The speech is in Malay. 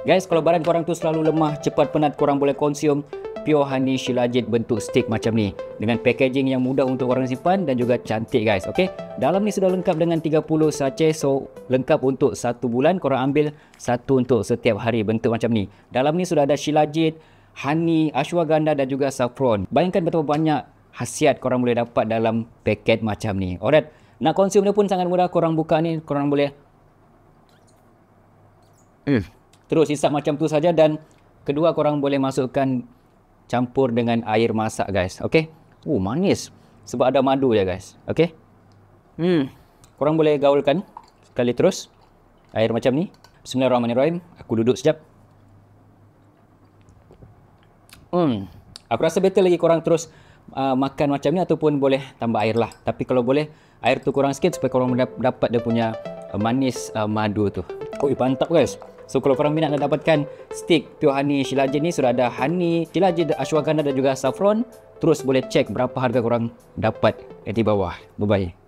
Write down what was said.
Guys, kalau badan korang tu selalu lemah, cepat penat, korang boleh konsum Pure Honey Shilajit bentuk stick macam ni dengan packaging yang mudah untuk korang simpan dan juga cantik guys. Okey, dalam ni sudah lengkap dengan 30 sachet, so lengkap untuk 1 bulan. Korang ambil satu untuk setiap hari bentuk macam ni. Dalam ni sudah ada Shilajit, honey, ashwagandha dan juga saffron. Bayangkan betapa banyak khasiat korang boleh dapat dalam paket macam ni. Alright, nak konsum dia pun sangat mudah. Korang buka ni, korang boleh terus isap macam tu saja, dan kedua korang boleh masukkan campur dengan air masak guys. Okey. Manis sebab ada madu ya guys. Okey. Korang boleh gaulkan sekali terus air macam ni. Bismillahirrahmanirrahim. Aku duduk sekejap. Aku rasa better lagi korang terus makan macam ni, ataupun boleh tambah air lah. Tapi kalau boleh air tu kurang sikit supaya korang dapat dia punya manis madu tu. Mantap guys. So kalau korang minat nak dapatkan stick Pure Honey Shilajit ni, sudah ada honey, shilajit, ashwagandha dan juga saffron. Terus boleh check berapa harga korang dapat di bawah. Bye bye.